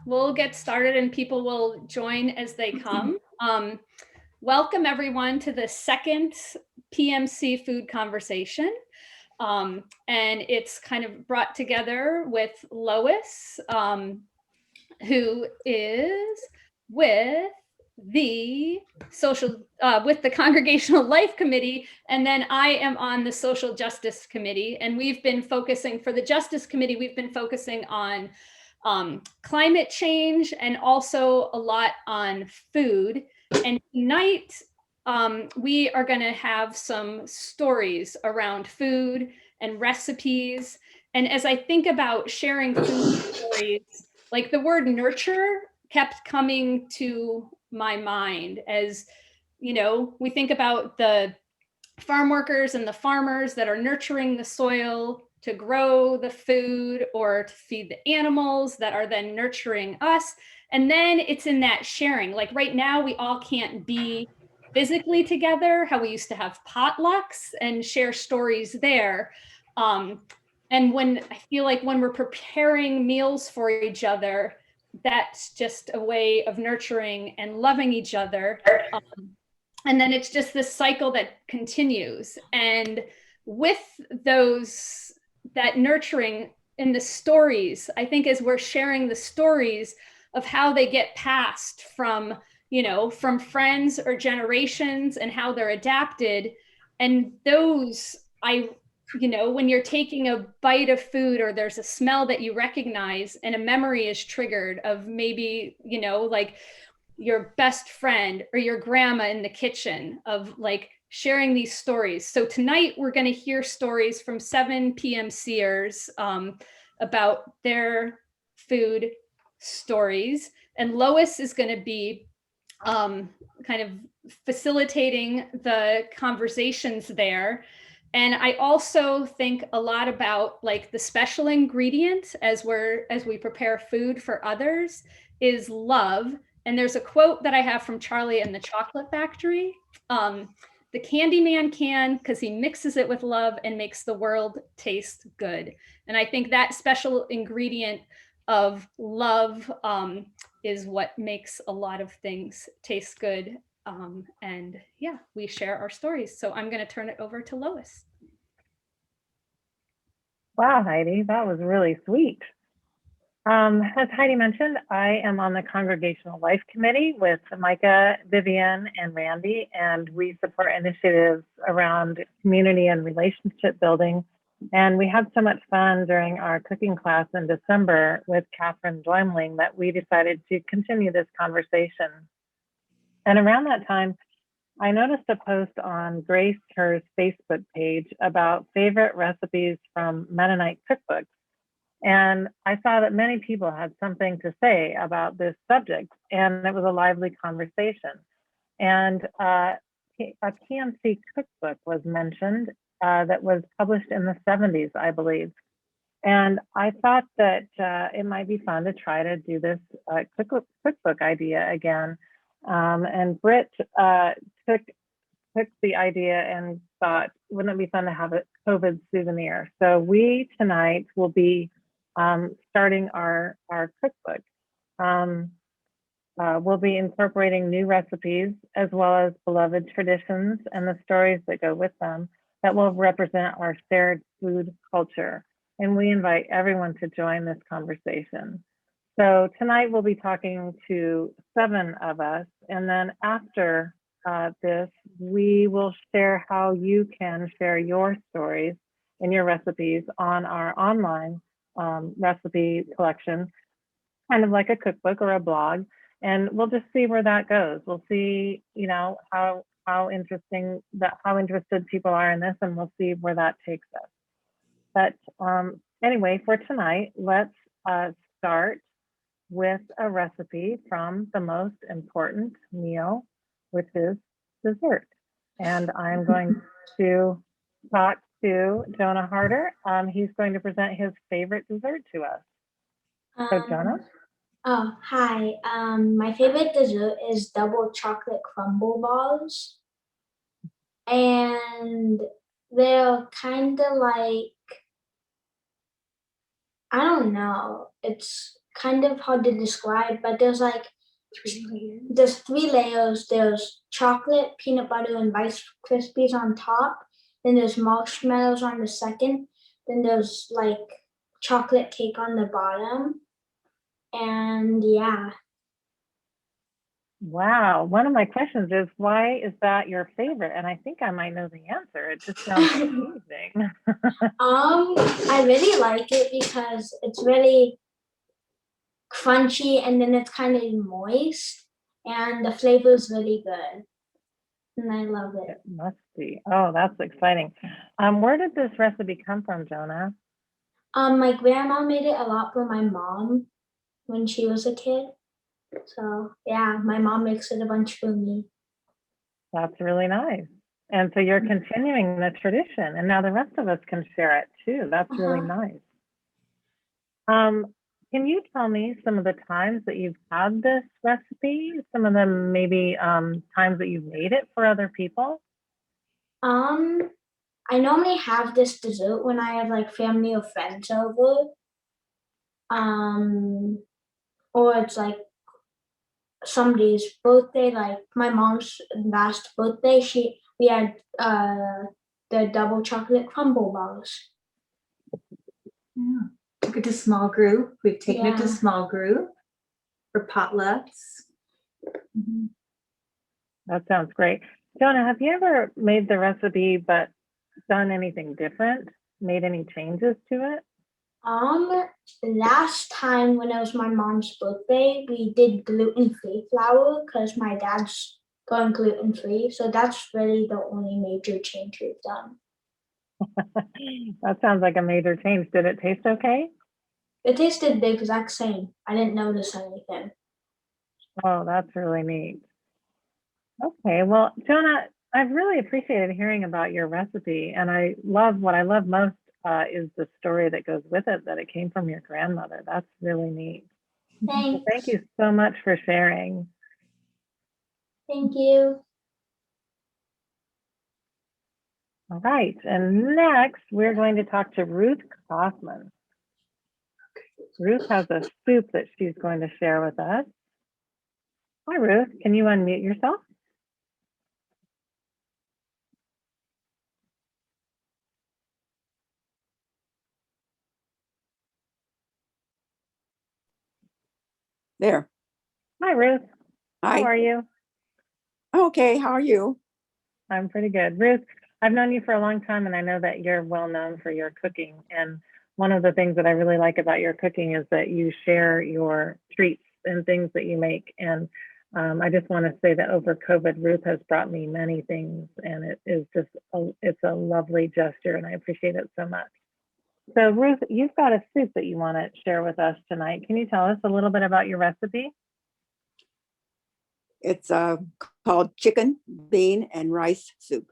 we'll get started and people will join as they come. Welcome everyone to the second PMC food conversation. And it's kind of brought together with Lois, who is with the with the Congregational Life Committee, and then I am on the Social Justice Committee. And we've been focusing, for the Justice Committee, we've been focusing on climate change and also a lot on food. And tonight, we are going to have some stories around food and recipes. And as I think about sharing food stories, like the word nurture kept coming to my mind as, we think about the farm workers and the farmers that are nurturing the soil to grow the food or to feed the animals that are then nurturing us. And then it's in that sharing. Like right now, we all can't be physically together, how we used to have potlucks and share stories there. And when I feel like when we're preparing meals for each other, that's just a way of nurturing and loving each other. And then it's just this cycle that continues. And with that nurturing in the stories, I think as we're sharing the stories of how they get passed from friends or generations and how they're adapted. And those, when you're taking a bite of food or there's a smell that you recognize and a memory is triggered of maybe, like your best friend or your grandma in the kitchen, of like sharing these stories. So tonight we're going to hear stories from 7 PMCers about their food stories. And Lois is going to be kind of facilitating the conversations there. And I also think a lot about like the special ingredient as we prepare food for others is love. And there's a quote that I have from Charlie and the Chocolate Factory. The candy man can because he mixes it with love and makes the world taste good. And I think that special ingredient of love is what makes a lot of things taste good. And yeah, we share our stories. So I'm going to turn it over to Lois. Wow, Heidi, that was really sweet. As Heidi mentioned, I am on the Congregational Life Committee with Micah, Vivian, and Randy, and we support initiatives around community and relationship building. And we had so much fun during our cooking class in December with Catherine Doimling that we decided to continue this conversation. And around that time, I noticed a post on Grace Kerr's Facebook page about favorite recipes from Mennonite cookbooks. And I saw that many people had something to say about this subject, and it was a lively conversation. And a PMC cookbook was mentioned that was published in the 70s, I believe. And I thought that it might be fun to try to do this cookbook idea again. And Britt took the idea and thought, wouldn't it be fun to have a COVID souvenir? So we tonight will be starting our cookbook. We'll be incorporating new recipes as well as beloved traditions and the stories that go with them that will represent our shared food culture. And we invite everyone to join this conversation. So tonight we'll be talking to 7 of us, and then after this, we will share how you can share your stories and your recipes on our online recipe collection, kind of like a cookbook or a blog, and we'll just see where that goes. We'll see, how interested people are in this, and we'll see where that takes us. But anyway, for tonight, let's start with a recipe from the most important meal, which is dessert. And I'm going to talk to Jonah Harder. He's going to present his favorite dessert to us. So Jonah? Hi. My favorite dessert is double chocolate crumble balls. And they're kind of like, I don't know. It's kind of hard to describe, but there's like there's 3 layers. There's chocolate, peanut butter, and Rice Krispies on top. Then there's marshmallows on the second. Then there's like chocolate cake on the bottom. And yeah. Wow. One of my questions is, why is that your favorite? And I think I might know the answer. It just sounds amazing. I really like it because it's really crunchy and then it's kind of moist and the flavor is really good. And I love it. It must be. Oh, that's exciting. Where did this recipe come from, Jonah? My grandma made it a lot for my mom when she was a kid. So yeah, my mom makes it a bunch for me. That's really nice. And so you're continuing the tradition, and now the rest of us can share it too. That's really nice. Can you tell me some of the times that you've had this recipe? Some of them maybe times that you've made it for other people? I normally have this dessert when I have like family or friends over. Or it's like somebody's birthday, like my mom's last birthday, we had the double chocolate crumble bars. Yeah. Took it to small group. We've taken it to Yeah. small group for potlucks. That sounds great. Jonah, have you ever made the recipe but done anything different? Made any changes to it? Last time when it was my mom's birthday, we did gluten-free flour because my dad's going gluten-free. So that's really the only major change we've done. That sounds like a major change. Did it taste okay? It tasted the exact same. I didn't notice anything. Oh, that's really neat. Okay, well, Jonah, I've really appreciated hearing about your recipe, and what I love most is the story that goes with it, that it came from your grandmother. That's really neat. Thanks. Well, thank you so much for sharing. Thank you. All right, and next we're going to talk to Ruth Kaufman. Ruth has a soup that she's going to share with us. Hi, Ruth. Can you unmute yourself? There. Hi, Ruth. Hi. How are you? Okay, how are you? I'm pretty good. Ruth, I've known you for a long time, and I know that you're well known for your cooking. And one of the things that I really like about your cooking is that you share your treats and things that you make. And I just want to say that over COVID, Ruth has brought me many things, and it is just, it's a lovely gesture, and I appreciate it so much. So Ruth, you've got a soup that you want to share with us tonight. Can you tell us a little bit about your recipe? It's called chicken, bean, and rice soup.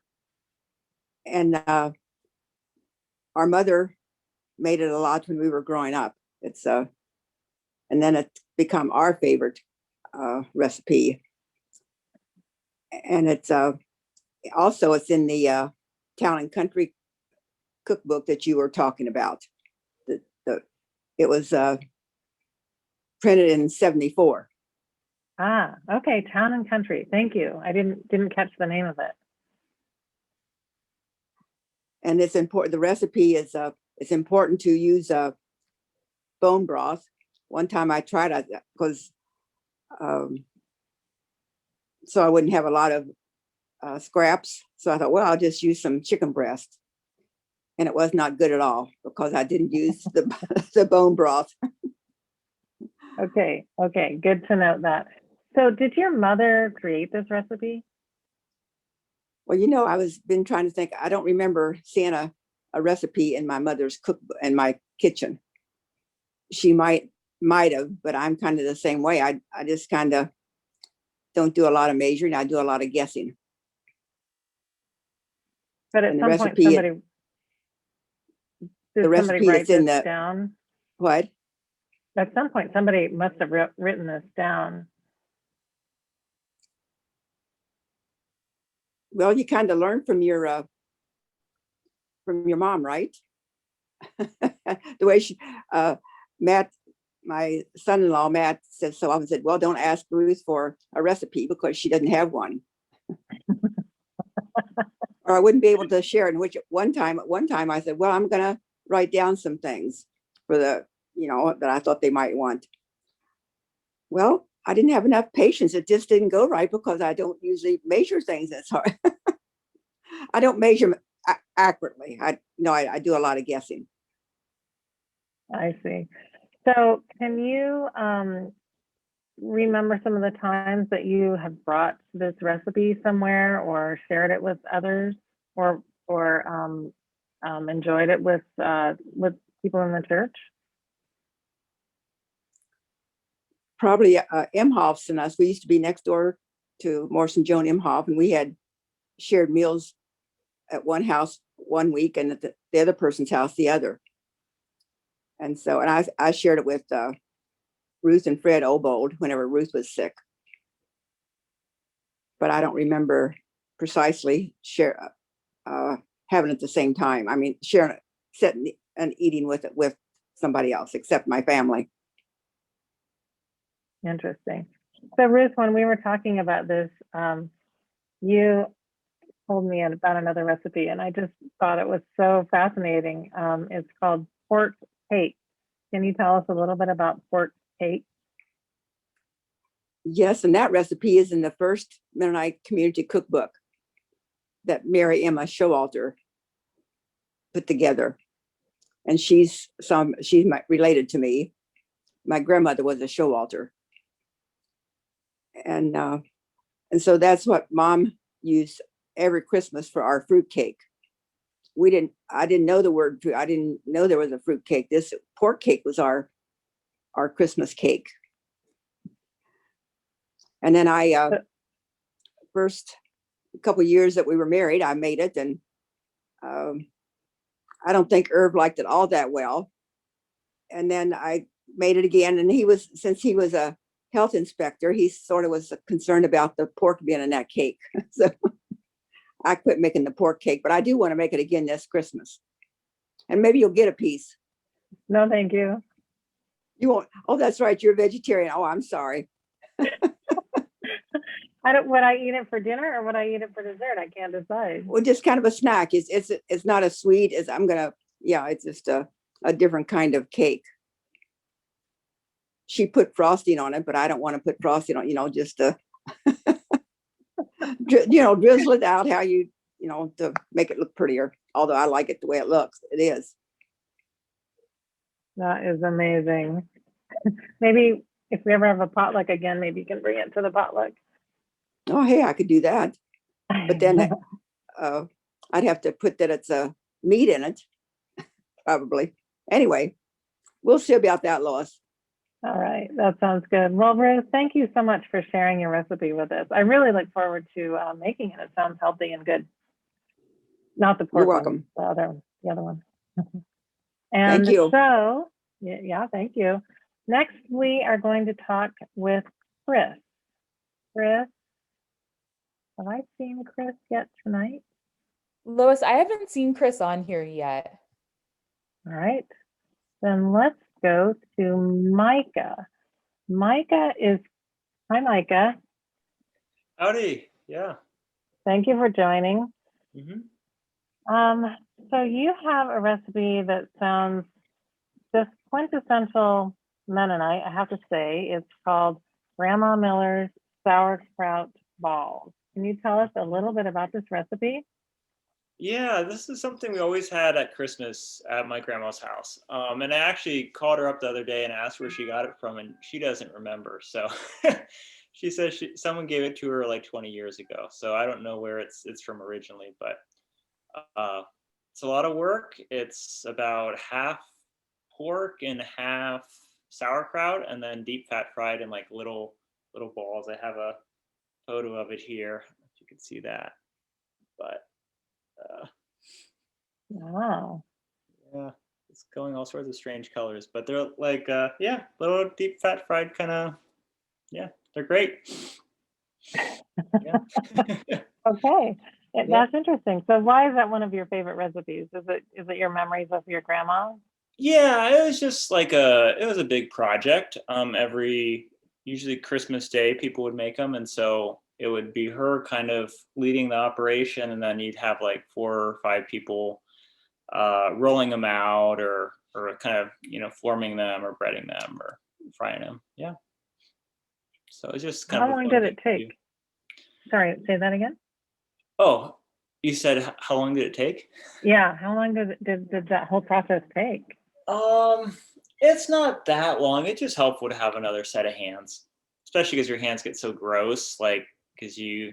And our mother made it a lot when we were growing up. It's and then it's become our favorite recipe. And it's also it's in the Town and Country cookbook that you were talking about. It was printed in '74. Ah, okay, Town and Country. Thank you. I didn't catch the name of it. And it's important. The recipe is it's important to use bone broth. One time I tried it because so I wouldn't have a lot of scraps. So I thought, well, I'll just use some chicken breast, and it was not good at all because I didn't use the bone broth. Okay, good to note that. So did your mother create this recipe? Well, I was been trying to think. I don't remember seeing a recipe in my mother's cookbook in my kitchen. She might have, but I'm kind of the same way. I just kind of don't do a lot of measuring. I do a lot of guessing. But at And some point, somebody the recipe write that's in this the down? what? At some point, somebody must have written this down. Well, you kind of learn from your mom, right? The way Matt my son-in-law, Matt, said so often, said, well, don't ask Ruth for a recipe because she doesn't have one. Or I wouldn't be able to share it. Which at one time I said, well, I'm going to write down some things for the, that I thought they might want. Well, I didn't have enough patience. It just didn't go right because I don't usually measure things. That's hard. I don't measure accurately. I do a lot of guessing. I see. So can you remember some of the times that you have brought this recipe somewhere or shared it with others or enjoyed it with people in the church? Probably Imhoff's and us. We used to be next door to Morris and Joan Imhoff, and we had shared meals at one house one week and at the other person's house the other. And so, and I shared it with Ruth and Fred Obold whenever Ruth was sick. But I don't remember precisely having it at the same time. I mean, sharing it, sitting and eating with it with somebody else except my family. Interesting. So Ruth, when we were talking about this, you told me about another recipe and I just thought it was so fascinating. It's called pork cake. Can you tell us a little bit about pork cake? Yes, and that recipe is in the first Mennonite community cookbook that Mary Emma Showalter put together. And she's related to me. My grandmother was a Showalter. And so that's what Mom used every Christmas for our fruit cake. I didn't know the word fruit. I didn't know there was a fruit cake. This pork cake was our Christmas cake. And then first couple years that we were married, I made it, and I don't think Irv liked it all that well. And then I made it again, and since he was a health inspector, he sort of was concerned about the pork being in that cake. So I quit making the pork cake, but I do want to make it again this Christmas. And maybe you'll get a piece. No, thank you. You won't. Oh, that's right. You're a vegetarian. Oh, I'm sorry. Would I eat it for dinner or would I eat it for dessert? I can't decide. Well, just kind of a snack. It's not a sweet. It's just a different kind of cake. She put frosting on it, but I don't want to put frosting on, just to, drizzle it out how to make it look prettier. Although I like it the way it looks. It is. That is amazing. Maybe if we ever have a potluck again, maybe you can bring it to the potluck. Oh, hey, I could do that. But then I'd have to put that it's a meat in it, probably. Anyway, we'll see about that, Lois. All right, that sounds good. Well, Ruth, thank you so much for sharing your recipe with us. I really look forward to making it. It sounds healthy and good. Not the pork. You're welcome. One, the other one. And thank you. So, yeah, thank you. Next, we are going to talk with Chris. Chris, have I seen Chris yet tonight? Lois, I haven't seen Chris on here yet. All right, then let's go to Micah. Hi, Micah. Howdy, yeah. Thank you for joining. Mm-hmm. So you have a recipe that sounds just quintessential Mennonite, I have to say. It's called Grandma Miller's Sauerkraut Balls. Can you tell us a little bit about this recipe? Yeah, this is something we always had at Christmas at my grandma's house. And I actually called her up the other day and asked where she got it from, and she doesn't remember. So she says someone gave it to her like 20 years ago. So I don't know where it's from originally, but it's a lot of work. It's about half pork and half sauerkraut, and then deep fat fried in like little balls. I have a photo of it here, if you can see that. But Wow. yeah, it's going all sorts of strange colors, but they're like little deep fat fried kind of. Yeah, they're great. Yeah. Okay, that's interesting. So why is that one of your favorite recipes? Is it your memories of your grandma? Yeah, it was just like it was a big project. Usually Christmas Day, people would make them. And so it would be her kind of leading the operation. And then you'd have like 4 or 5 people rolling them out or kind of, forming them or breading them or frying them. Yeah. So it's just kind How of a long fun did it thing to do. take? Sorry, say that again. Oh, you said how long did it take? Yeah, how long did that whole process take? It's not that long. It just helpful to have another set of hands, especially because your hands get so gross. Like, because you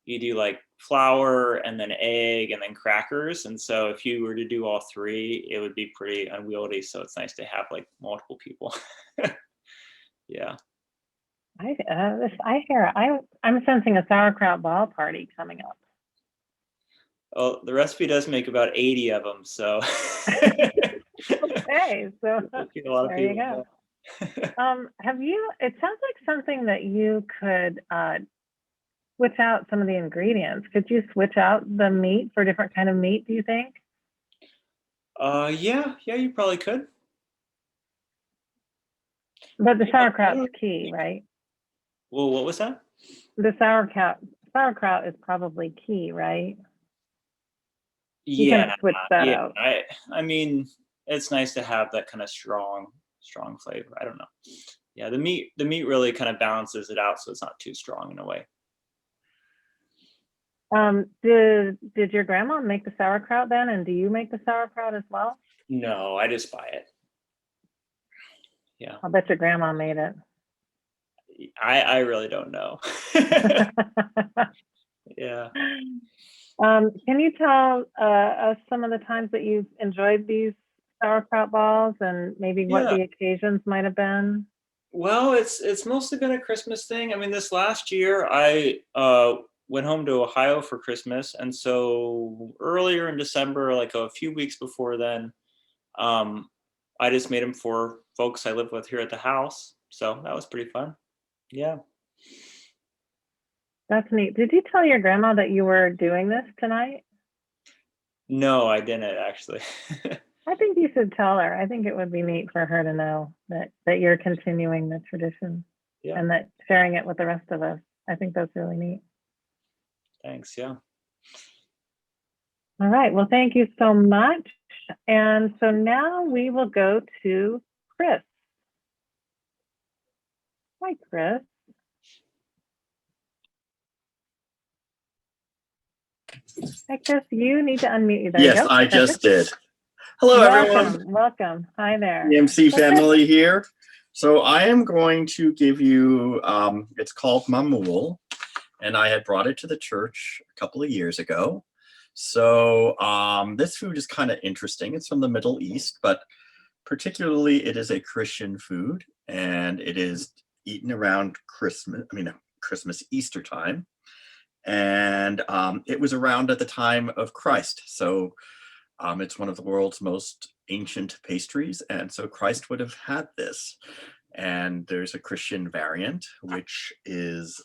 do like flour and then egg and then crackers, and so if you were to do all 3, it would be pretty unwieldy. So it's nice to have like multiple people. Yeah. I'm sensing a sauerkraut ball party coming up. Well, the recipe does make about 80 of them, so Okay, so feed a lot of there you people. go. It sounds like something that you could switch out some of the ingredients. Could you switch out the meat for different kind of meat, do you think? Yeah, you probably could. But the Yeah, sauerkraut's key, right? Well, what was that? The sauerkraut is probably key, right? You Yeah, can switch that out. I mean, it's nice to have that kind of strong flavor. I don't know. Yeah, the meat really kind of balances it out, so it's not too strong in a way. Did your grandma make the sauerkraut then, and do you make the sauerkraut as well? No, I just buy it. Yeah, I'll bet your grandma made it. I really don't know. Yeah. Can you tell us some of the times that you've enjoyed these sauerkraut balls and maybe what Yeah. the occasions might have been? Well, it's mostly been a Christmas thing. I mean, this last year I went home to Ohio for Christmas, and so earlier in December, like a few weeks before then, I just made them for folks I live with here at the house. So that was pretty fun. Yeah. That's neat. Did you tell your grandma that you were doing this tonight? No, I didn't actually. I think you should tell her. I think it would be neat for her to know that you're continuing the tradition Yeah. and that sharing it with the rest of us. I think that's really neat. Thanks. Yeah. All right. Well, thank you so much. And so now we will go to Chris. Hi, Chris. Hi, Chris. You need to unmute you. There you Yes, go. I just did. Hello, everyone. Welcome. Hi there. EMC family here. So I am going to give you, it's called Mamul, and I had brought it to the church a couple of years ago. So this food is kind of interesting. It's from the Middle East, but particularly it is a Christian food, and it is eaten around Christmas, Easter time. And it was around at the time of Christ. So it's one of the world's most ancient pastries. And so Christ would have had this. And there's a Christian variant, which is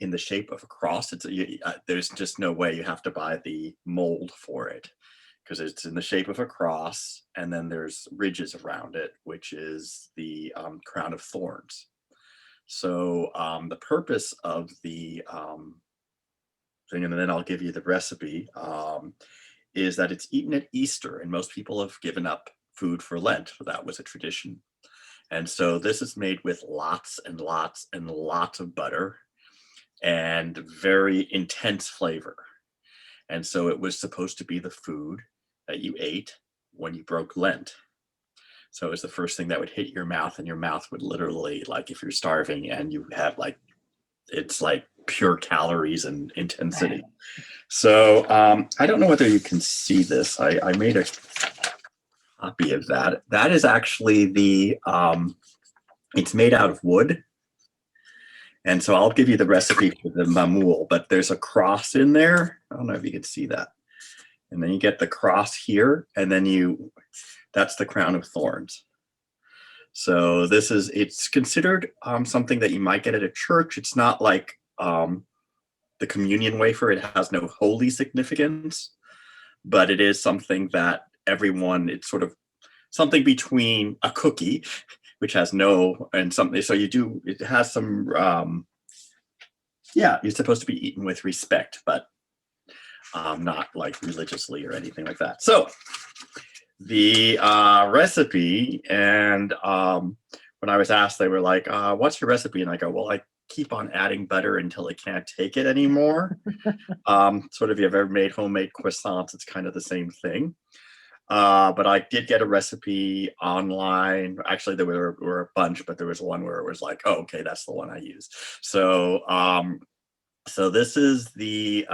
in the shape of a cross. There's just no way. You have to buy the mold for it because it's in the shape of a cross. And then there's ridges around it, which is the Crown of Thorns. So the purpose of the thing, and then I'll give you the recipe, is that it's eaten at Easter, and most people have given up food for Lent. That was a tradition. And so this is made with lots and lots and lots of butter and very intense flavor. And so it was supposed to be the food that you ate when you broke Lent. So it was the first thing that would hit your mouth, and your mouth would literally, like if you're starving and you have it's like pure calories and intensity. So I don't know whether you can see this. I made a copy of that. That is actually it's made out of wood. And so I'll give you the recipe for the mamul, but there's a cross in there. I don't know if you can see that. And then you get the cross here, and then that's the crown of thorns. So it's considered something that you might get at a church. It's not like the communion wafer. It has no holy significance, but it is something that everyone, it's sort of something between a cookie, which has no, and something, so it has some, yeah, you're supposed to be eaten with respect, but not like religiously or anything like that. So the recipe, and when I was asked, they were like, what's your recipe? And I go, well, I keep on adding butter until I can't take it anymore. Sort of, if you've ever made homemade croissants, it's kind of the same thing. But I did get a recipe online. Actually, there were a bunch, but there was one where it was like, oh, okay, that's the one I use. So, so this is the,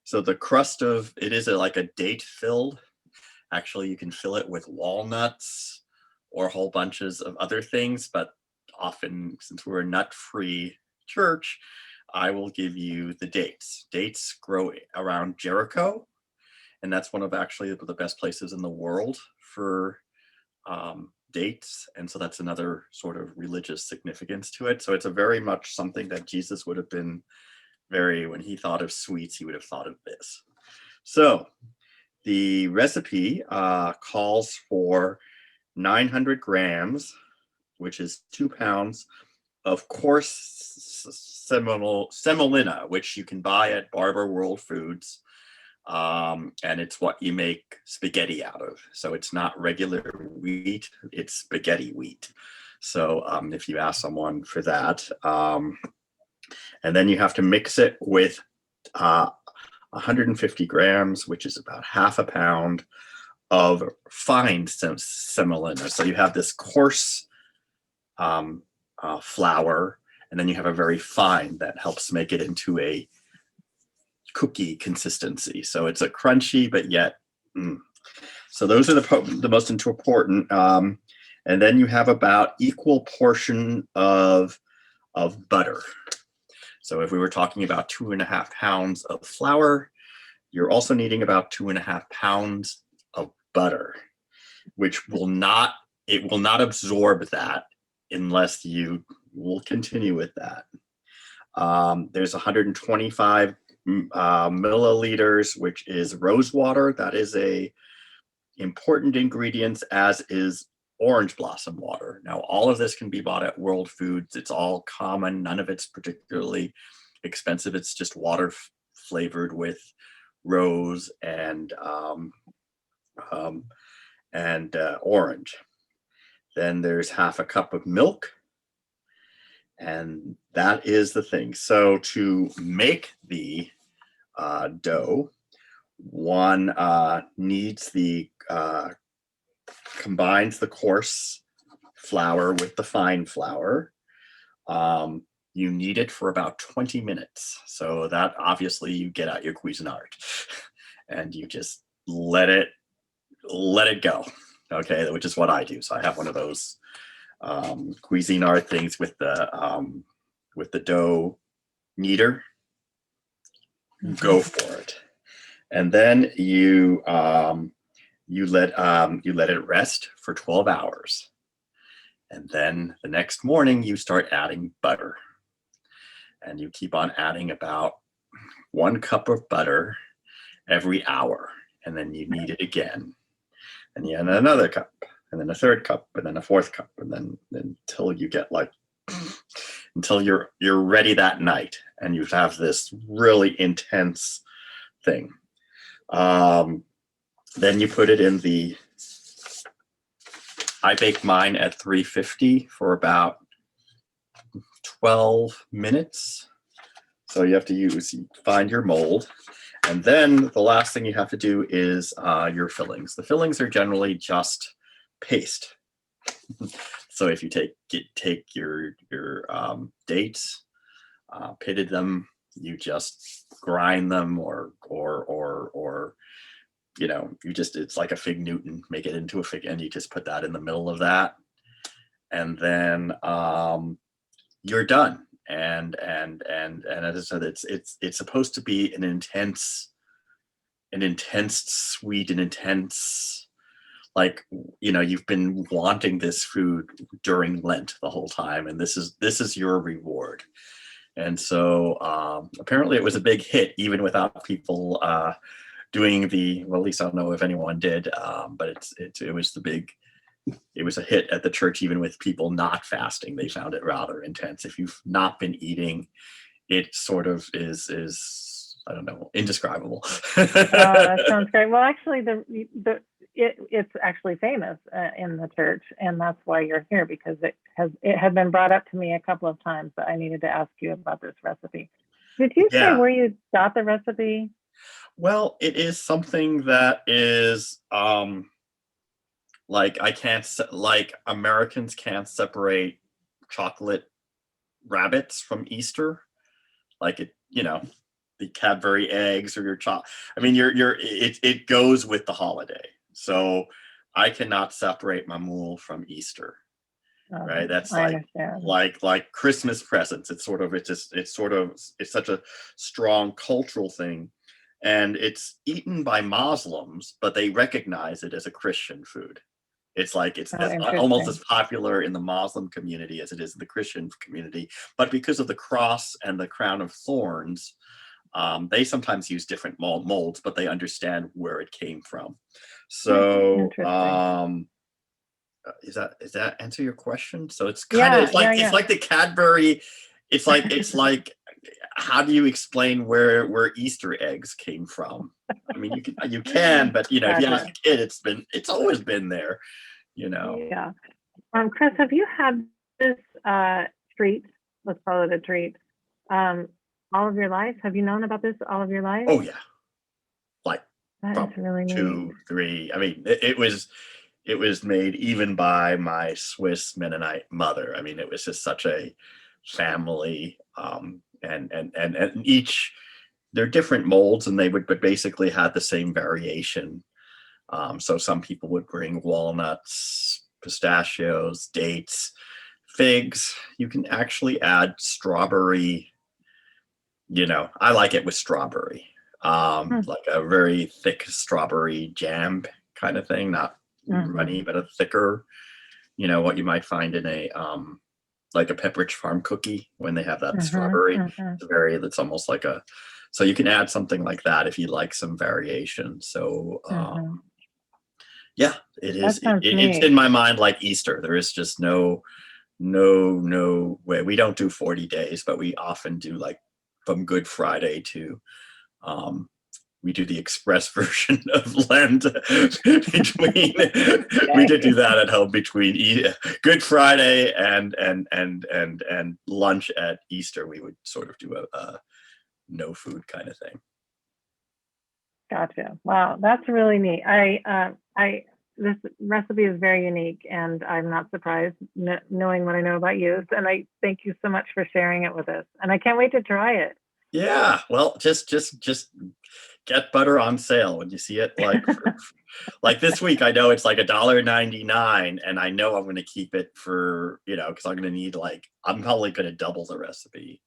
so the crust of, it is like a date filled. Actually, you can fill it with walnuts or whole bunches of other things, but often, since we're a nut-free church, I will give you the dates. Dates grow around Jericho, and that's one of actually the best places in the world for dates. And so that's another sort of religious significance to it. So it's a very much something that Jesus would have been when he thought of sweets, he would have thought of this. So the recipe calls for 900 grams, which is 2 pounds of coarse semolina, which you can buy at Barber World Foods. And it's what you make spaghetti out of. So it's not regular wheat, it's spaghetti wheat. So if you ask someone for that, and then you have to mix it with 150 grams, which is about half a pound of fine semolina. So you have this coarse flour, and then you have a very fine that helps make it into a cookie consistency. So it's a crunchy, but yet, so those are the most important. And then you have about equal portion of butter. So if we were talking about 2.5 pounds of flour, you're also needing about 2.5 pounds of butter, which will not absorb that unless you will continue with that. There's 125 milliliters, which is rose water. That is a important ingredient, as is orange blossom water. Now, all of this can be bought at World Foods. It's all common. None of it's particularly expensive. It's just water flavored with rose and orange. Then there's half a cup of milk, and that is the thing. So to make the dough, one needs combines the coarse flour with the fine flour. You knead it for about 20 minutes. So that obviously you get out your Cuisinart and you just let it go. Okay, which is what I do. So I have one of those Cuisinart things with the dough kneader. Go for it. And then you let it rest for 12 hours. And then the next morning you start adding butter. And you keep on adding about 1 cup of butter every hour. And then you knead it again. And you add another cup, and then a third cup, and then a fourth cup, and then until you get until you're ready that night, and you have this really intense thing. Then you put it in I bake mine at 350 for about 12 minutes. So you have to find your mold. And then the last thing you have to do is your fillings. The fillings are generally just paste. So if you take your dates, pitted them, you just grind them, or it's like a fig Newton, make it into a fig, and you just put that in the middle of that, and then you're done. And as I said, it's supposed to be an intense sweet, an intense, you've been wanting this food during Lent the whole time, and this is your reward. And so apparently it was a big hit, even without people doing well, at least I don't know if anyone did, but it was it was a hit at the church, even with people not fasting. They found it rather intense. If you've not been eating, it sort of is I don't know, indescribable. Oh, that sounds great. Well, actually, it's actually famous in the church, and that's why you're here, because it had been brought up to me a couple of times that I needed to ask you about this recipe. Did you say where you got the recipe? Well, it is something that is like Americans can't separate chocolate rabbits from Easter, like the Cadbury eggs or your I mean, it goes with the holiday. So I cannot separate Mamul from Easter. Right. That's like Christmas presents. It's such a strong cultural thing. And it's eaten by Muslims, but they recognize it as a Christian food. It's almost as popular in the Muslim community as it is in the Christian community. But because of the cross and the crown of thorns, they sometimes use different molds, but they understand where it came from. So is that answer your question? So it's kind of it's like the Cadbury. It's like how do you explain where Easter eggs came from? I mean, you can, but if you ask a kid, it's always been there. Yeah. Chris, have you had this treat? Let's call it a treat. All of your life? Have you known about this all of your life? Oh yeah, like that's really 2, 3. I mean, it was made even by my Swiss Mennonite mother. I mean, it was just such a family, and each, they're different molds, and they would but basically had the same variation. So some people would bring walnuts, pistachios, dates, figs. You can actually add strawberry. I like it with strawberry, like a very thick strawberry jam kind of thing, not runny, but a thicker, what you might find in a like a Pepperidge Farm cookie when they have that strawberry. It's almost like so you can add something like that if you like some variation. So yeah, it is. It's in my mind like Easter. There is just no way. We don't do 40 days, but we often do like from Good Friday to we do the express version of Lent between. We did do that at home between Good Friday and lunch at Easter. We would sort of do a no food kind of thing. Gotcha. Wow, that's really neat. This recipe is very unique, and I'm not surprised knowing what I know about you. And I thank you so much for sharing it with us. And I can't wait to try it. Yeah, well, just get butter on sale when you see it. Like this week, I know it's like $1.99, and I know I'm going to keep it for because I'm going to need I'm probably going to double the recipe,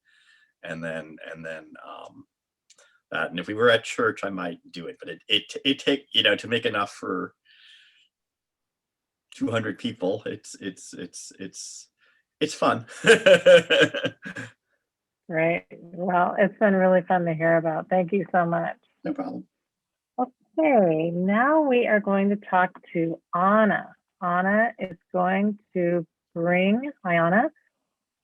and then that. And if we were at church, I might do it, but it take to make enough for 200 people. It's fun. Right. Well, it's been really fun to hear about. Thank you so much. No problem. Okay, now we are going to talk to Anna. Anna is going to bring, hi Anna.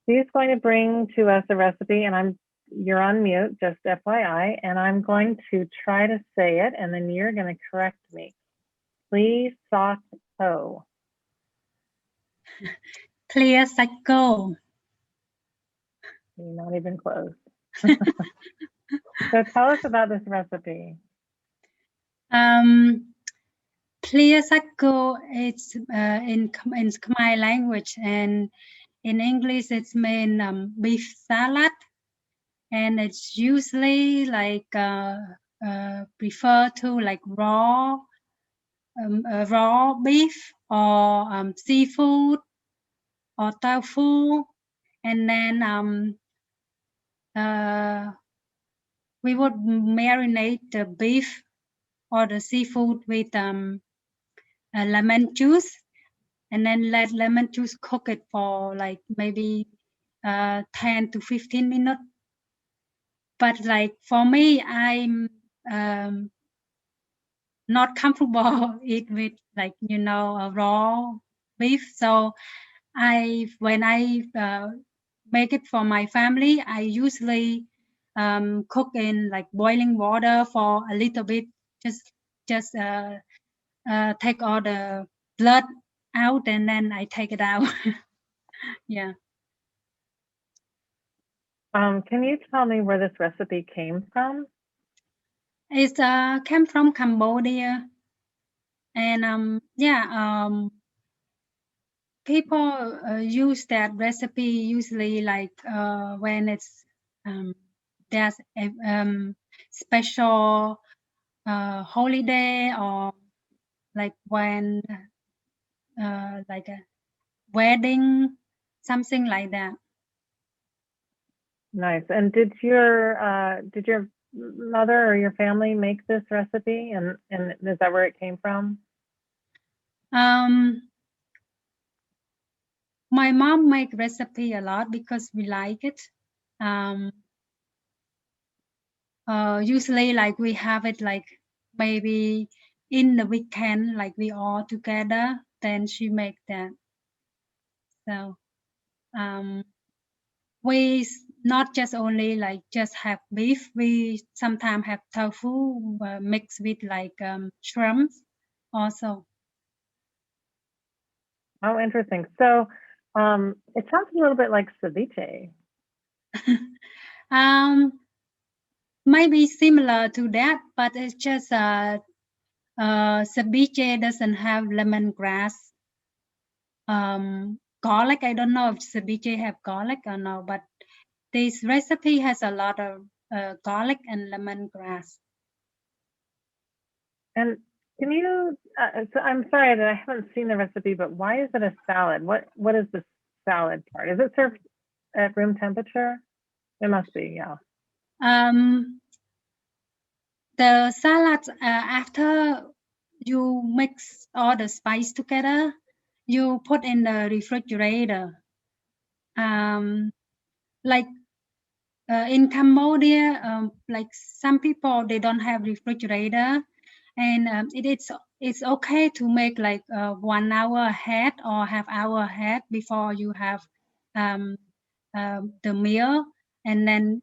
She's going to bring to us a recipe, and you're on mute, just FYI, and I'm going to try to say it, and then you're going to correct me. Please sauerkraut. Clear cycle. Not even close. So tell us about this recipe. Clear cycle is in Khmer language, and in English it's mean beef salad, and it's usually prefer to raw beef or seafood or tofu, and then we would marinate the beef or the seafood with lemon juice, and then let lemon juice cook it for maybe 10 to 15 minutes. But for me, not comfortable eat with like a raw beef. So when I make it for my family, I usually cook in like boiling water for a little bit, just take all the blood out and then I take it out. Yeah. Can you tell me where this recipe came from? It came from Cambodia, and people use that recipe usually like when it's there's a special holiday, or like when like a wedding, something like that. Nice. And did your mother or your family make this recipe, and is that where it came from? My mom make recipe a lot because we like it. Usually like we have it like maybe in the weekend, like we all together, then she make that. So we not just only like just have beef, we sometimes have tofu mixed with like shrimp also. Oh, interesting. So it sounds a little bit like ceviche. Maybe similar to that, but it's just ceviche doesn't have lemongrass. Garlic, I don't know if ceviche have garlic or no, but this recipe has a lot of garlic and lemongrass. And can you, so I'm sorry that I haven't seen the recipe, but why is it a salad? What is the salad part? Is it served at room temperature? It must be, yeah. The salad, after you mix all the spice together, you put in the refrigerator. Like in Cambodia, like some people, they don't have refrigerator, and it's okay to make like 1 hour ahead or half-hour ahead before you have the meal, and then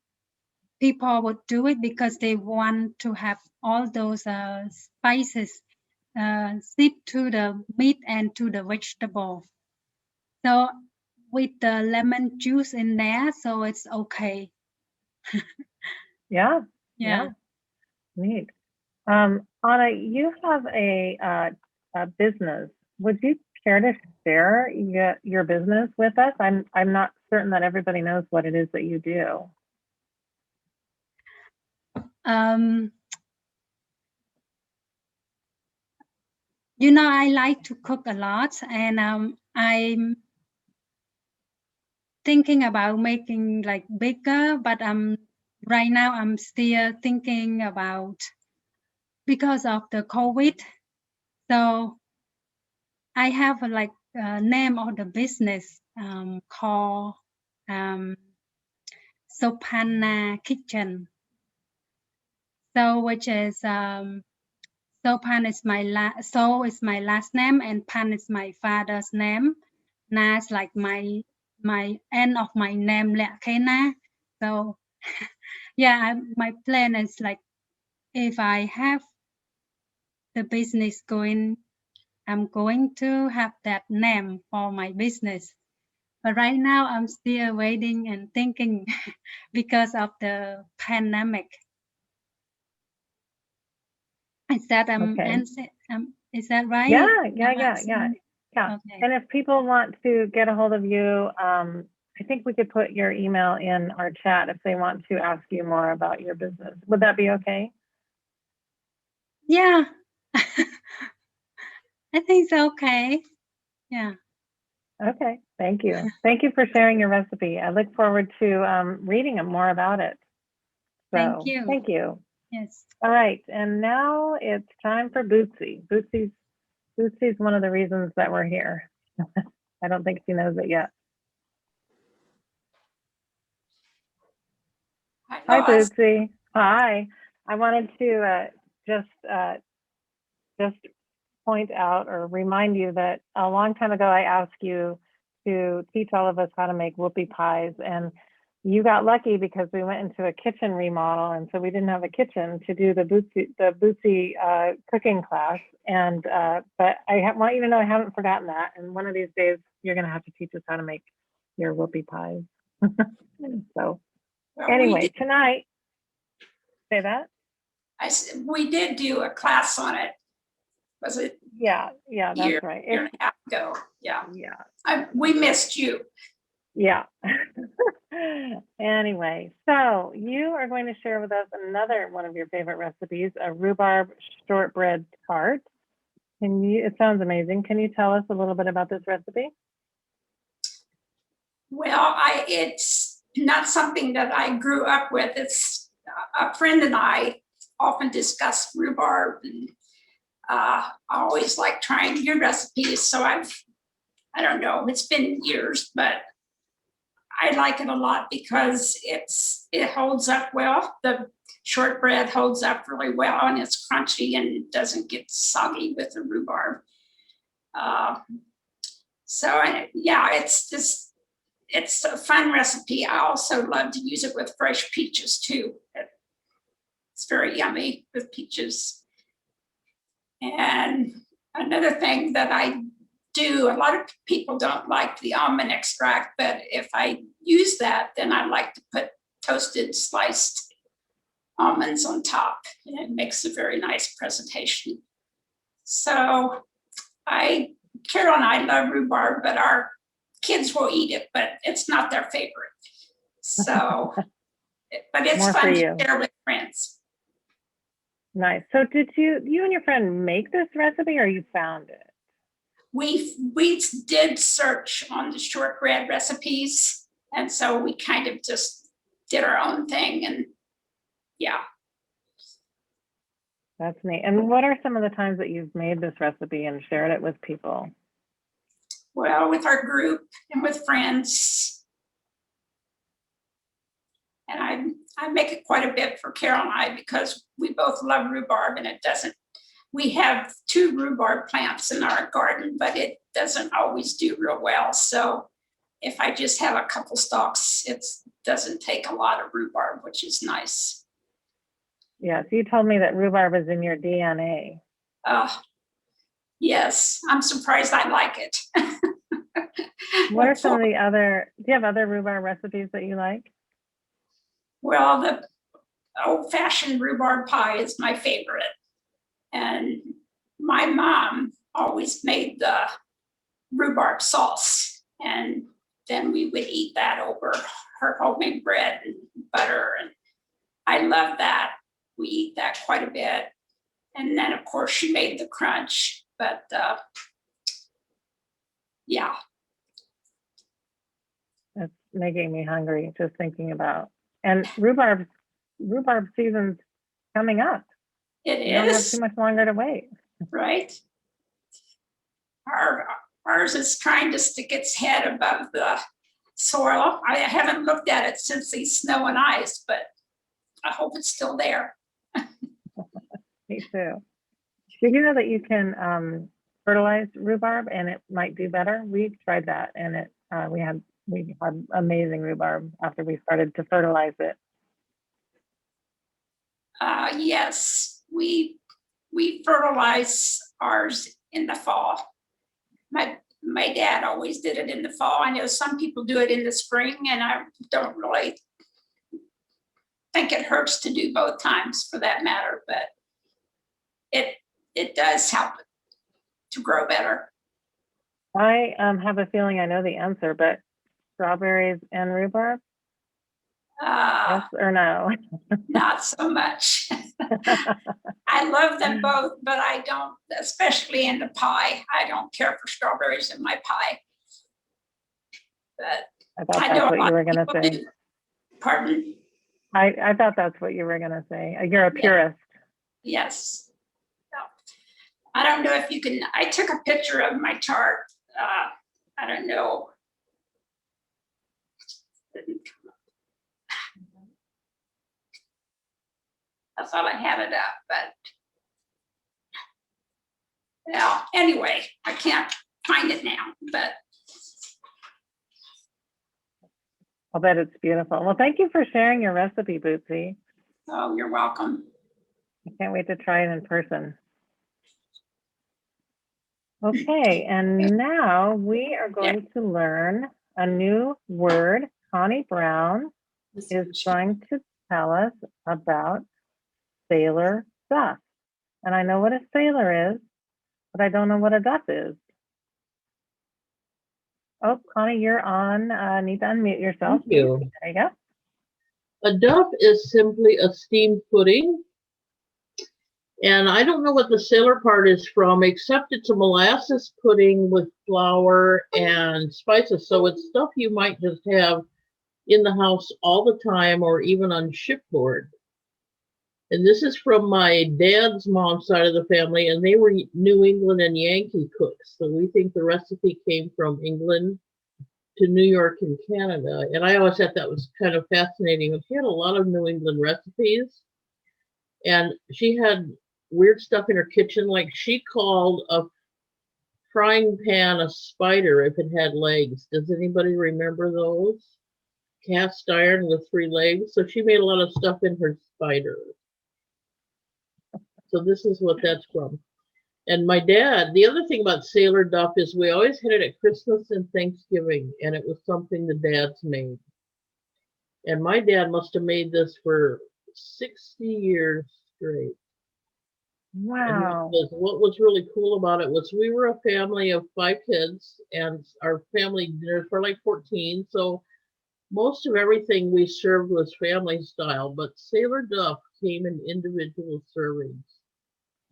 people would do it because they want to have all those spices sip to the meat and to the vegetable. So with the lemon juice in there, so it's okay. Yeah. Yeah. Neat. Anna, you have a business. Would you care to share your business with us? I'm not certain that everybody knows what it is that you do. I like to cook a lot, and I'm thinking about making like bigger, but right now I'm still thinking about, because of the COVID. So I have like a name of the business called Sopana Kitchen. So which is Sopan is my last name, and Pan is my father's name. Na is like my end of my name, Lekena. So yeah, my plan is like, if I have the business going, I'm going to have that name for my business. But right now I'm still waiting and thinking because of the pandemic. Is that Okay. is that right? Yeah. Okay. And if people want to get a hold of you, I think we could put your email in our chat if they want to ask you more about your business. Would that be okay? Yeah. I think it's okay. Yeah. Okay, thank you. Thank you for sharing your recipe. I look forward to reading more about it. So, Thank you. Yes. All right, and now it's time for Bootsy. Bootsy's one of the reasons that we're here. I don't think she knows it yet. Hi, Bootsy. Hi. I wanted to just just point out or remind you that a long time ago I asked you to teach all of us how to make whoopie pies, and you got lucky because we went into a kitchen remodel, and so we didn't have a kitchen to do the Bootsy cooking class. And but want you to know I haven't forgotten that, and one of these days you're going to have to teach us how to make your whoopie pies. So Well, anyway, tonight, say that. we did do a class on it. Was it Yeah, that's right. year and a half ago? Yeah. Yeah. We missed you. Yeah. Anyway, so you are going to share with us another one of your favorite recipes, a rhubarb shortbread tart. It sounds amazing. Can you tell us a little bit about this recipe? Well, it's not something that I grew up with. It's a friend and I often discuss rhubarb, and I always like trying your recipes. So I don't know, it's been years, but I like it a lot because it holds up well. The shortbread holds up really well, and it's crunchy and doesn't get soggy with the rhubarb. It's a fun recipe. I also love to use it with fresh peaches too. It's very yummy with peaches. And another thing that I do, a lot of people don't like the almond extract, but if I use that, then I like to put toasted sliced almonds on top, and it makes a very nice presentation. So Carol and I love rhubarb, but our kids will eat it, but it's not their favorite. So, but it's fun to share with friends. Nice. So did you and your friend make this recipe, or you found it? We did search on the shortbread recipes, and so we kind of just did our own thing, and yeah. That's neat. And what are some of the times that you've made this recipe and shared it with people? Well, with our group and with friends. And I make it quite a bit for Carol and I because we both love rhubarb, and we have 2 rhubarb plants in our garden, but it doesn't always do real well. So if I just have a couple stalks, it doesn't take a lot of rhubarb, which is nice. Yeah, so you told me that rhubarb is in your DNA. Yes, I'm surprised I like it. What are some of the other, do you have other rhubarb recipes that you like? Well, the old-fashioned rhubarb pie is my favorite. And my mom always made the rhubarb sauce, and then we would eat that over her homemade bread and butter. And I love that. We eat that quite a bit. And then, of course, she made the crunch, but yeah. That's making me hungry just thinking about. And rhubarb season's coming up. It is. You don't have too much longer to wait. Right. Ours is trying to stick its head above the soil. I haven't looked at it since the snow and ice, but I hope it's still there. Me too. Did you know that you can fertilize rhubarb and it might do better? We tried that, and we had amazing rhubarb after we started to fertilize it. Yes, we fertilize ours in the fall. My dad always did it in the fall. I know some people do it in the spring, and I don't really think it hurts to do both times for that matter, but it does help it to grow better. I have a feeling I know the answer, but strawberries and rhubarb? Yes or no? Not so much. I love them both, but I don't, especially in the pie. I don't care for strawberries in my pie. But I thought that's what you were going to say. Do. Pardon? I thought that's what you were going to say. You're a purist. Yes. No. I don't know if you can, I took a picture of my tart. I don't know. I thought I had it up, but Well, anyway, I can't find it now, but I'll bet it's beautiful. Well, thank you for sharing your recipe, Bootsy. oh, you're welcome. I can't wait to try it in person. Okay, and now we are going to learn a new word. Connie Brown is going to tell us about sailor duff. And I know what a sailor is, but I don't know what a duff is. Oh, Connie, you're on. Need to unmute yourself. Thank you. There you go. A duff is simply a steamed pudding. And I don't know what the sailor part is from, except it's a molasses pudding with flour and spices. So it's stuff you might just have in the house all the time or even on shipboard. And this is from my dad's mom's side of the family, and they were New England and Yankee cooks. So we think the recipe came from England to New York and Canada. And I always thought that was kind of fascinating. She had a lot of New England recipes, and she had weird stuff in her kitchen. Like she called a frying pan a spider if it had legs. Does anybody remember those? Cast iron with 3 legs. So she made a lot of stuff in her spider. So this is what that's from. And my dad, the other thing about sailor duff is we always had it at Christmas and Thanksgiving, and it was something the dads made. And my dad must have made this for 60 years straight. Wow. What was really cool about it was we were a family of 5 kids, and our family dinners were like 14. So most of everything we served was family style, but sailor duff came in individual servings.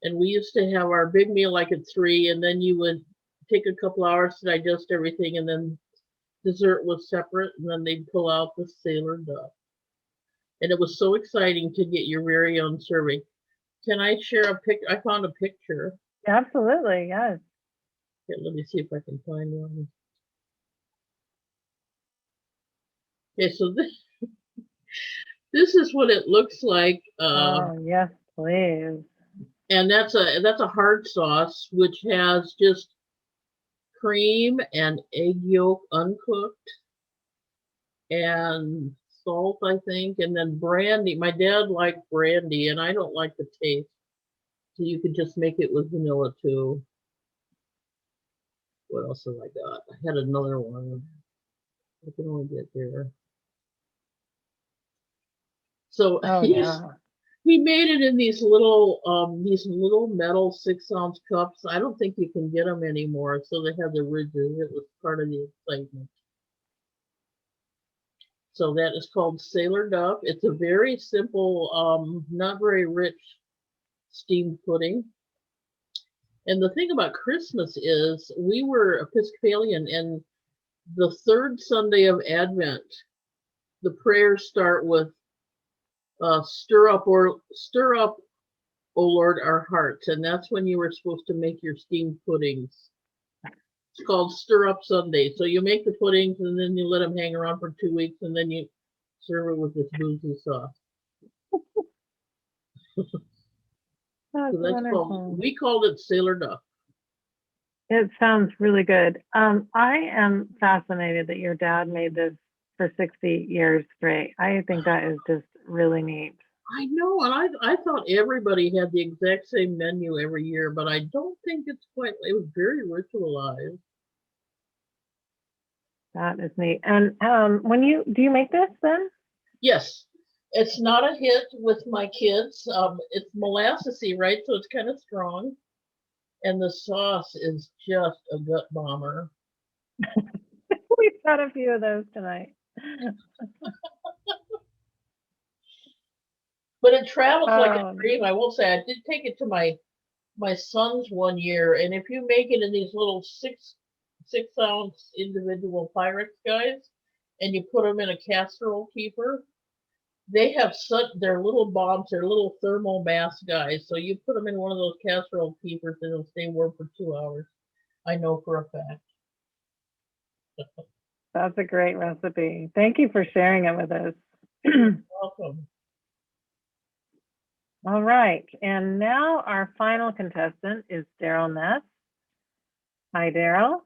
And we used to have our big meal like at 3, and then you would take a couple hours to digest everything, and then dessert was separate, and then they'd pull out the sailor duff. And it was so exciting to get your very own serving. Can I share a picture? I found a picture. Absolutely, yes. Okay, let me see if I can find one. Okay, so this is what it looks like. Oh, yes, please. And that's a hard sauce, which has just cream and egg yolk uncooked and salt, I think, and then brandy. My dad liked brandy, and I don't like the taste. So you could just make it with vanilla too. What else have I got? I had another one. I can only get there. So he made it in these little metal 6-ounce cups. I don't think you can get them anymore. So they have the ridges. It was part of the excitement. So that is called sailor duff. It's a very simple, not very rich steamed pudding. And the thing about Christmas is we were Episcopalian, and the 3rd Sunday of Advent, the prayers start with stir up, O Lord, our hearts. And that's when you were supposed to make your steamed puddings. It's called Stir Up Sunday. So you make the puddings, and then you let them hang around for 2 weeks, and then you serve it with this boozy sauce. We called it sailor duff. It sounds really good. I am fascinated that your dad made this for 60 years straight. I think that is just really neat. I know, and I thought everybody had the exact same menu every year, but I don't think it's quite. It was very ritualized. That is neat. And do you make this then? Yes, it's not a hit with my kids. It's molassesy, right? So it's kind of strong, and the sauce is just a gut bomber. We've had a few of those tonight. But it travels like a dream. I will say, I did take it to my son's one year, and if you make it in these little 6-ounce individual Pyrex guys, and you put them in a casserole keeper, they have their little bombs, their little thermal mass guys. So you put them in one of those casserole keepers, and it'll stay warm for 2 hours. I know for a fact. That's a great recipe. Thank you for sharing it with us. You're welcome. All right, and now our final contestant is Daryl Ness. Hi, Daryl.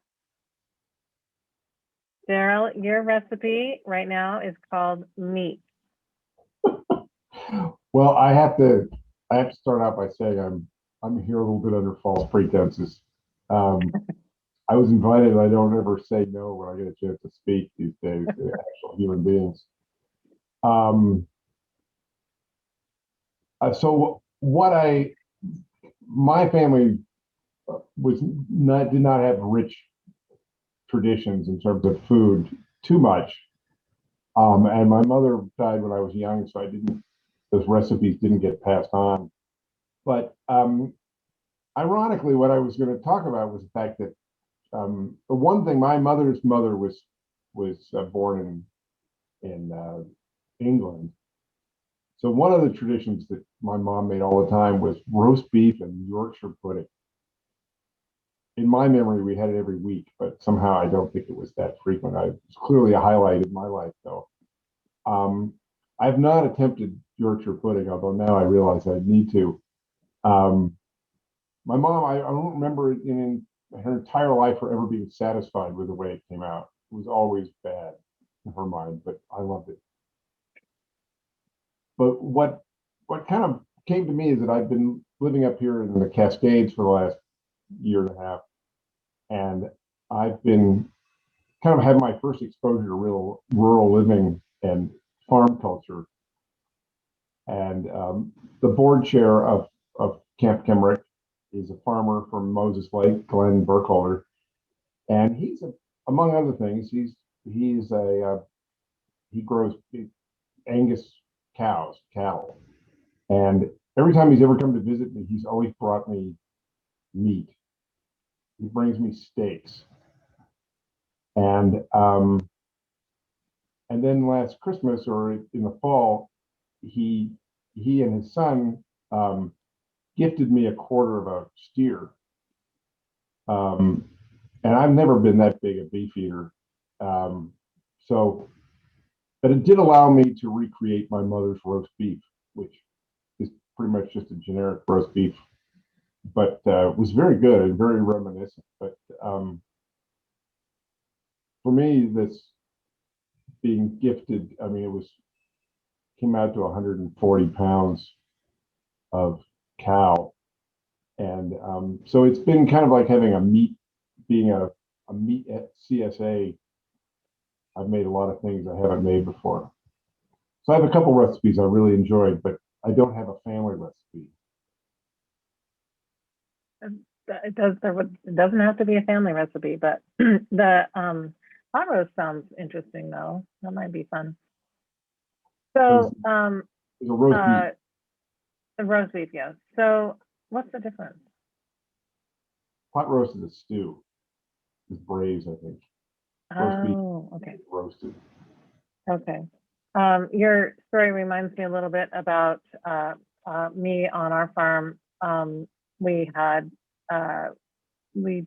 Daryl, your recipe right now is called meat. Well, I have to start out by saying I'm here a little bit under false pretenses. I was invited, and I don't ever say no when I get a chance to speak these days to actual human beings. So my family did not have rich traditions in terms of food too much. And my mother died when I was young, so those recipes didn't get passed on. But ironically, what I was going to talk about was the fact that the one thing, my mother's mother was born in England. So one of the traditions that my mom made all the time was roast beef and Yorkshire pudding. In my memory, we had it every week, but somehow I don't think it was that frequent. It's clearly a highlight in my life, though. I've not attempted Yorkshire pudding, although now I realize I need to. My mom, I don't remember in her entire life her ever being satisfied with the way it came out. It was always bad in her mind, but I loved it. But what kind of came to me is that I've been living up here in the Cascades for the last year and a half, and I've been kind of had my first exposure to real rural living and farm culture. And the board chair of Camp Kemrick is a farmer from Moses Lake, Glenn Burkholder, and he's among other things, he grows Angus cattle, and every time he's ever come to visit me, he's always brought me meat. He brings me steaks, and then last Christmas or in the fall, he and his son gifted me a quarter of a steer. And I've never been that big a beef eater. But it did allow me to recreate my mother's roast beef, which is pretty much just a generic roast beef, but was very good and very reminiscent. But for me, this being gifted, I mean, came out to 140 pounds of cow. And so it's been kind of like having being a meat at CSA. I've made a lot of things I haven't made before. So I have a couple recipes I really enjoyed, but I don't have a family recipe. It doesn't have to be a family recipe, but the hot roast sounds interesting though. That might be fun. So It's a roast beef. the roast beef, yes. So what's the difference? Pot roast is a stew. It's braised, I think. Roast beef, Okay. roasted. Okay. Your story reminds me a little bit about me on our farm. We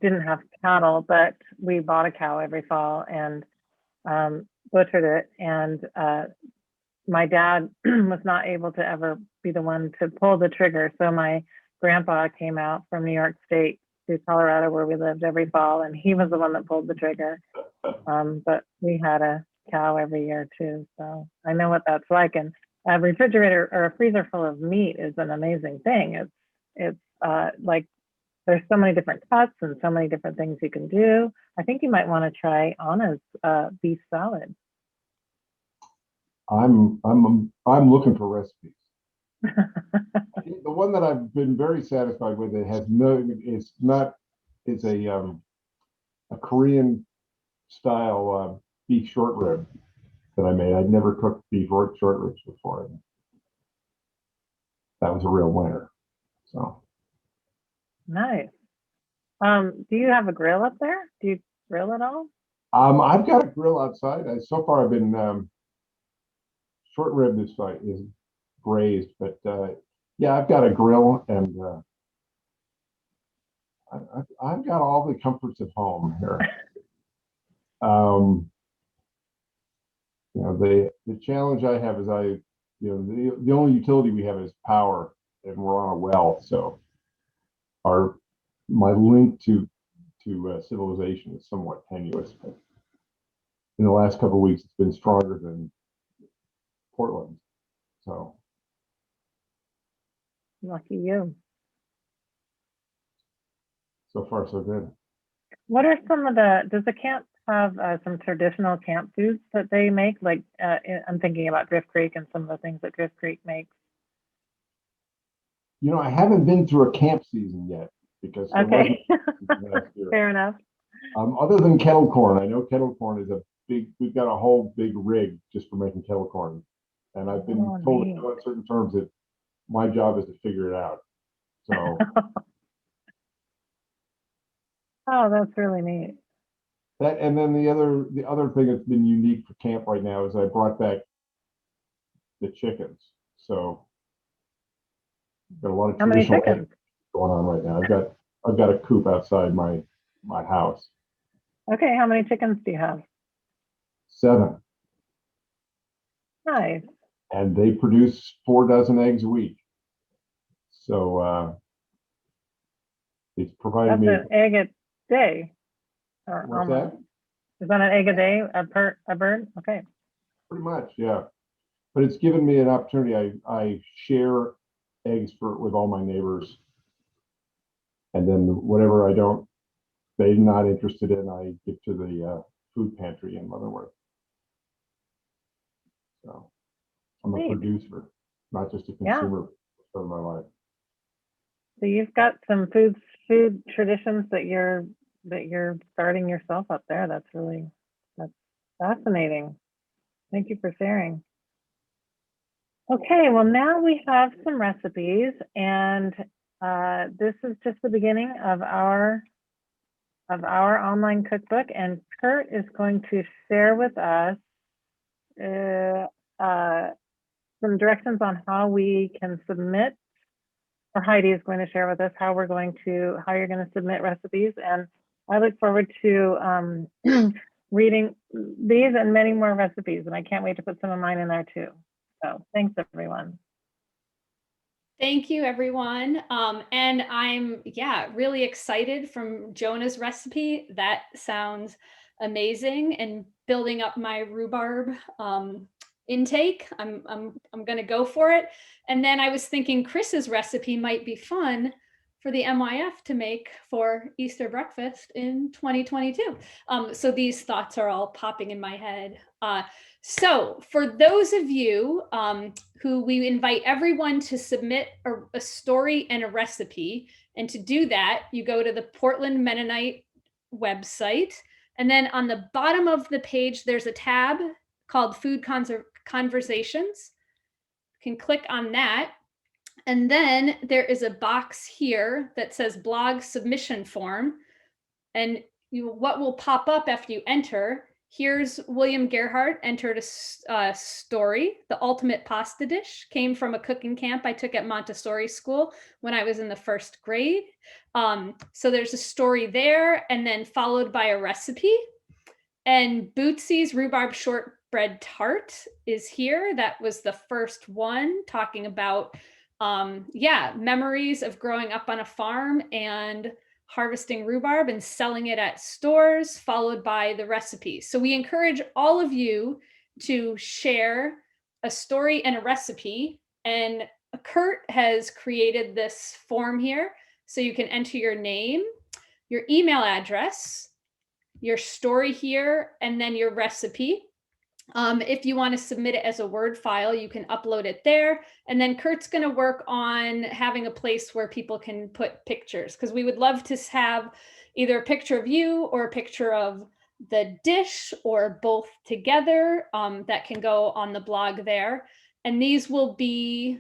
didn't have cattle, but we bought a cow every fall and butchered it. And my dad was not able to ever be the one to pull the trigger. So my grandpa came out from New York State to Colorado, where we lived every fall, and he was the one that pulled the trigger. But we had a cow every year too, so I know what that's like. And a refrigerator or a freezer full of meat is an amazing thing. It's like there's so many different cuts and so many different things you can do. I think you might want to try Anna's beef salad. I'm looking for recipes. The one that I've been very satisfied with, it's a Korean style beef short rib that I made. I'd never cooked beef short ribs before. That was a real winner. So Nice. Do you have a grill up there? Do you grill at all? I've got a grill outside. So far I've been short rib is braised, but yeah, I've got a grill, and I've got all the comforts of home here. The challenge I have is the only utility we have is power, and we're on a well, so my link to civilization is somewhat tenuous. But in the last couple of weeks, it's been stronger than Portland. So Lucky you. so far so good. What are some of does the camp have some traditional camp foods that they make? Like I'm thinking about Drift Creek and some of the things that Drift Creek makes. You know, I haven't been through a camp season yet because there Okay, wasn't last year. fair enough. Other than kettle corn, I know kettle corn is we've got a whole big rig just for making kettle corn. And I've been told neat. on certain terms that my job is to figure it out. So, Oh, that's really neat. and then the other thing that's been unique for camp right now is I brought back the chickens. So got a lot of How many traditional chickens? eggs going on right now. I've got a coop outside my house. Okay, how many chickens do you have? 7. Nice. And they produce 4 dozen eggs a week. So it's provided That's me. an egg a day. Or What's almost. that? Is that an egg a day, a bird? Okay. Pretty much, yeah. But it's given me an opportunity. I share eggs with all my neighbors. And then whatever they're not interested in, I give to the food pantry in Leavenworth. So I'm a producer, not just a consumer for my life. So you've got some food traditions that you're starting yourself up there. That's fascinating. Thank you for sharing. Okay, well now we have some recipes, and this is just the beginning of our online cookbook, and Kurt is going to share with us some directions on how we can submit, or Heidi is going to share with us how you're going to submit recipes. And I look forward to reading these and many more recipes, and I can't wait to put some of mine in there too. So thanks, everyone. Thank you, everyone. And I'm, really excited from Jonah's recipe. That sounds amazing, and building up my rhubarb intake. I'm going to go for it. And then I was thinking Chris's recipe might be fun for the MYF to make for Easter breakfast in 2022. So these thoughts are all popping in my head. So for those of you who we invite everyone to submit a story and a recipe, and to do that, you go to the Portland Mennonite website, and then on the bottom of the page, there's a tab called Food Conversations. You can click on that. And then there is a box here that says blog submission form. And what will pop up after you enter, here's William Gerhardt entered a story. The ultimate pasta dish came from a cooking camp I took at Montessori school when I was in the 1st grade. So there's a story there, and then followed by a recipe. And Bootsy's Rhubarb Shortbread Tart is here. That was the first one, talking about memories of growing up on a farm and harvesting rhubarb and selling it at stores, followed by the recipe. So we encourage all of you to share a story and a recipe. And Kurt has created this form here. So you can enter your name, your email address, your story here, and then your recipe. If you want to submit it as a Word file, you can upload it there. And then Kurt's going to work on having a place where people can put pictures, because we would love to have either a picture of you or a picture of the dish, or both together, that can go on the blog there. And these will be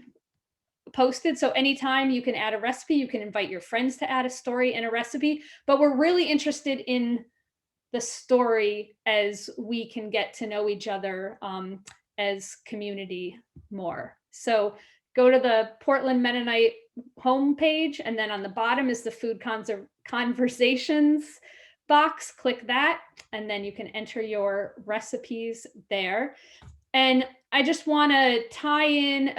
posted. So anytime you can add a recipe, you can invite your friends to add a story and a recipe. But we're really interested in the story as we can get to know each other as community more. So go to the Portland Mennonite homepage, and then on the bottom is the Food Conversations box. Click that, and then you can enter your recipes there. And I just want to tie in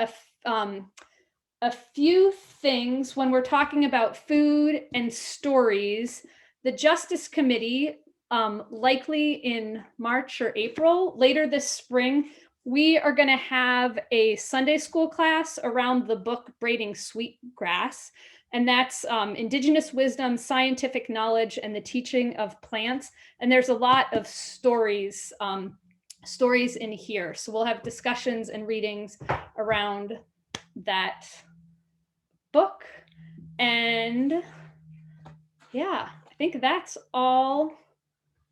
a few things when we're talking about food and stories. The Justice Committee, likely in March or April, later this spring, we are going to have a Sunday school class around the book Braiding Sweetgrass. And that's Indigenous wisdom, scientific knowledge, and the teaching of plants. And there's a lot of stories in here. So we'll have discussions and readings around that book. And yeah, I think that's all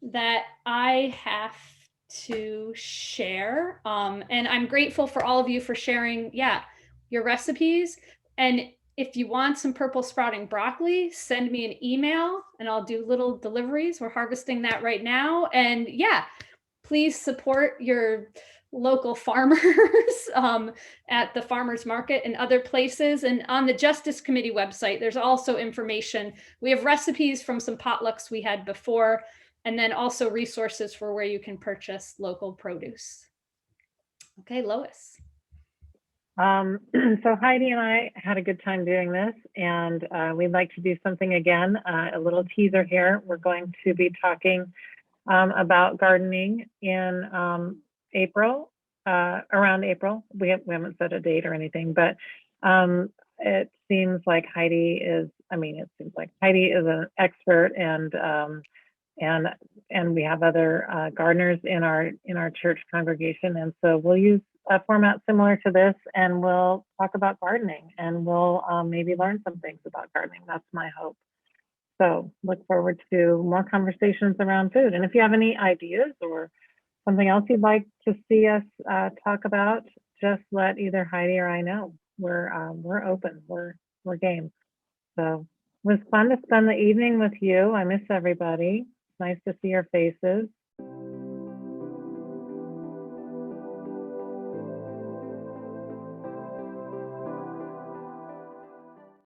that I have to share. And I'm grateful for all of you for sharing, your recipes. And if you want some purple sprouting broccoli, send me an email and I'll do little deliveries. We're harvesting that right now. And please support your local farmers at the farmers market and other places. And on the Justice Committee website, there's also information. We have recipes from some potlucks we had before, and then also resources for where you can purchase local produce. Okay, Lois. So Heidi and I had a good time doing this, and we'd like to do something again. A little teaser here. We're going to be talking about gardening in April, around April. We haven't set a date or anything, but it seems like Heidi is an expert, and we have other gardeners in our church congregation, and so we'll use a format similar to this, and we'll talk about gardening, and we'll maybe learn some things about gardening. That's my hope. So look forward to more conversations around food. And if you have any ideas or something else you'd like to see us talk about, just let either Heidi or I know. We're open. We're game. So it was fun to spend the evening with you. I miss everybody. It's nice to see your faces.